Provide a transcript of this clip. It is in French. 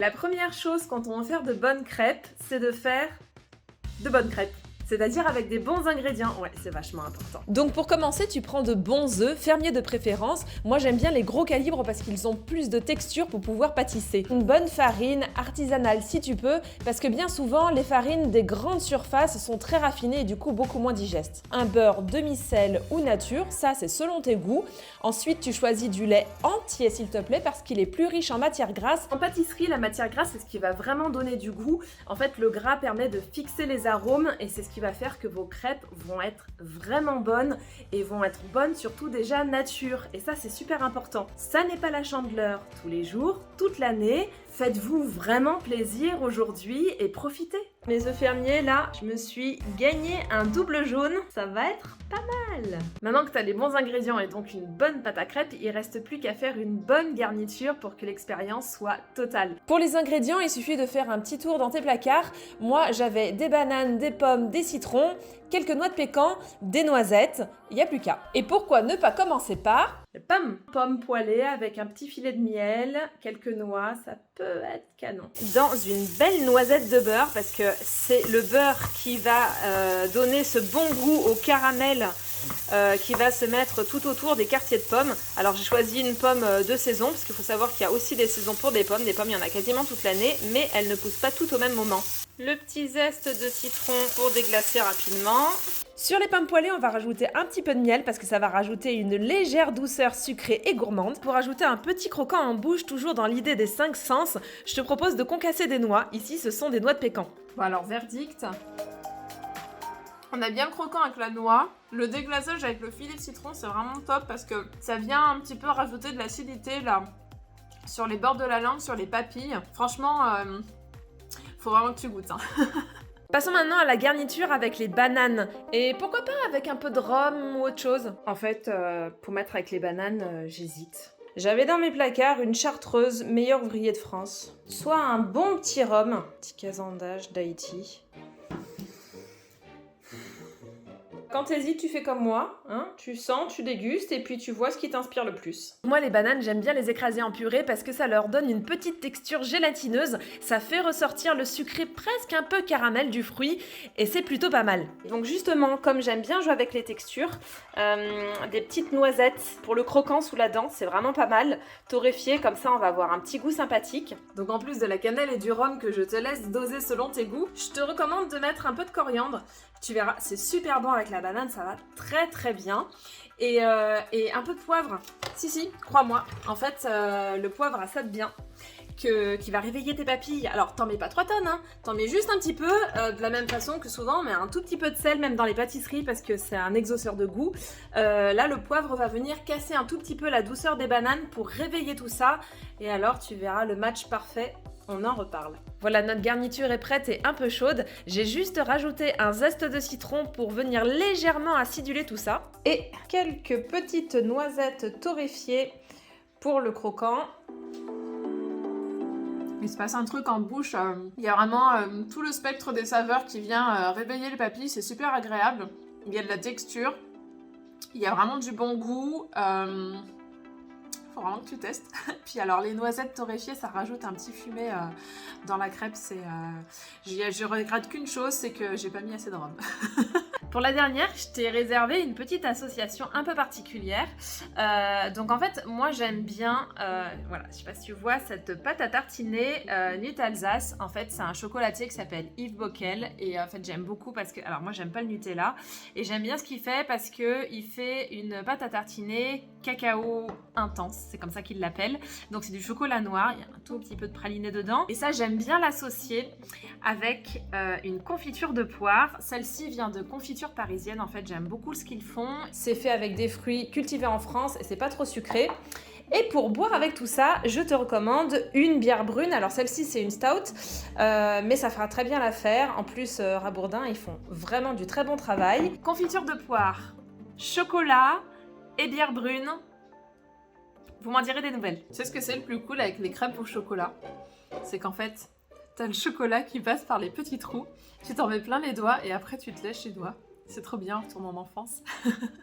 La première chose quand on veut faire de bonnes crêpes, c'est de faire de bonnes crêpes. C'est-à-dire avec des bons ingrédients. Ouais, c'est vachement important. Donc pour commencer, tu prends de bons œufs, fermiers de préférence. Moi j'aime bien les gros calibres parce qu'ils ont plus de texture pour pouvoir pâtisser. Une bonne farine, artisanale si tu peux, parce que bien souvent les farines des grandes surfaces sont très raffinées et du coup beaucoup moins digestes. Un beurre demi-sel ou nature, ça c'est selon tes goûts. Ensuite tu choisis du lait entier s'il te plaît parce qu'il est plus riche en matière grasse. En pâtisserie, la matière grasse, c'est ce qui va vraiment donner du goût. En fait, le gras permet de fixer les arômes et c'est ce qui va faire que vos crêpes vont être vraiment bonnes et vont être bonnes surtout déjà nature. Et ça, c'est super important. Ça n'est pas la Chandeleur tous les jours, toute l'année. Faites-vous vraiment plaisir aujourd'hui et profitez. Mes œufs fermiers, là, je me suis gagné un double jaune. Ça va être pas mal. Maintenant que tu as les bons ingrédients et donc une bonne pâte à crêpes, il reste plus qu'à faire une bonne garniture pour que l'expérience soit totale. Pour les ingrédients, il suffit de faire un petit tour dans tes placards. Moi, j'avais des bananes, des pommes, des citrons, quelques noix de pécan, des noisettes, il n'y a plus qu'à. Et pourquoi ne pas commencer par Les pommes poêlées avec un petit filet de miel, quelques noix, ça peut être canon. Dans une belle noisette de beurre, parce que c'est le beurre qui va donner ce bon goût au caramel qui va se mettre tout autour des quartiers de pommes. Alors j'ai choisi une pomme de saison, parce qu'il faut savoir qu'il y a aussi des saisons pour des pommes. Des pommes, il y en a quasiment toute l'année, mais elles ne poussent pas toutes au même moment. Le petit zeste de citron pour déglacer rapidement. Sur les pommes poêlées, on va rajouter un petit peu de miel parce que ça va rajouter une légère douceur sucrée et gourmande. Pour ajouter un petit croquant en bouche, toujours dans l'idée des 5 sens, je te propose de concasser des noix. Ici, ce sont des noix de pécan. Bon alors, verdict. On a bien le croquant avec la noix. Le déglaçage avec le filet de citron, c'est vraiment top parce que ça vient un petit peu rajouter de l'acidité là sur les bords de la langue, sur les papilles. Franchement, faut vraiment que tu goûtes. Hein. Passons maintenant à la garniture avec les bananes. Et pourquoi pas avec un peu de rhum ou autre chose? En fait, pour mettre avec les bananes, j'hésite. J'avais dans mes placards une chartreuse, meilleur ouvrier de France. Soit un bon petit rhum, petit casandage d'Haïti. Quand t'hésites, tu fais comme moi, hein, tu sens, tu dégustes et puis tu vois ce qui t'inspire le plus. Moi, les bananes, j'aime bien les écraser en purée parce que ça leur donne une petite texture gélatineuse, ça fait ressortir le sucré presque un peu caramel du fruit et c'est plutôt pas mal. Donc justement, comme j'aime bien jouer avec les textures, des petites noisettes pour le croquant sous la dent, c'est vraiment pas mal. Torréfié, comme ça on va avoir un petit goût sympathique. Donc en plus de la cannelle et du rhum que je te laisse doser selon tes goûts, je te recommande de mettre un peu de coriandre. Tu verras, c'est super bon avec la banane, ça va très très bien. Et un peu de poivre. Si, crois-moi. En fait, le poivre a ça de bien qui va réveiller tes papilles. Alors, t'en mets pas 3 tonnes, hein. T'en mets juste un petit peu, de la même façon que souvent on met un tout petit peu de sel, même dans les pâtisseries, parce que c'est un exauceur de goût. Là, le poivre va venir casser un tout petit peu la douceur des bananes pour réveiller tout ça. Et alors, tu verras le match parfait. On en reparle. Voilà, notre garniture est prête et un peu chaude. J'ai juste rajouté un zeste de citron pour venir légèrement aciduler tout ça. Et quelques petites noisettes torréfiées pour le croquant. Il se passe un truc en bouche, il y a vraiment tout le spectre des saveurs qui vient réveiller les papilles, c'est super agréable. Il y a de la texture, il y a vraiment du bon goût. Faut vraiment que tu testes. Puis alors les noisettes torréfiées, ça rajoute un petit fumet dans la crêpe. Je regrette qu'une chose, c'est que j'ai pas mis assez de rhum. Pour la dernière, je t'ai réservé une petite association un peu particulière. Donc en fait, moi j'aime bien, voilà, je sais pas si tu vois, cette pâte à tartiner Nuit Alsace. En fait, c'est un chocolatier qui s'appelle Yves Bockel. Et en fait, j'aime beaucoup parce que, alors moi j'aime pas le Nutella. Et j'aime bien ce qu'il fait parce qu'il fait une pâte à tartiner cacao intense. C'est comme ça qu'il l'appelle. Donc c'est du chocolat noir, il y a un tout petit peu de praliné dedans. Et ça, j'aime bien l'associer avec une confiture de poire. Celle-ci vient de confiture parisienne, en fait j'aime beaucoup ce qu'ils font. C'est fait avec des fruits cultivés en France et c'est pas trop sucré. Et pour boire avec tout ça, je te recommande une bière brune. Alors celle-ci c'est une stout, mais ça fera très bien l'affaire. En plus, Rabourdin, ils font vraiment du très bon travail. Confiture de poire, chocolat et bière brune. Vous m'en direz des nouvelles. Tu sais ce que c'est le plus cool avec les crêpes au chocolat? C'est qu'en fait, t'as le chocolat qui passe par les petits trous, tu t'en mets plein les doigts et après tu te lèches les doigts. C'est trop bien, on retourne en enfance.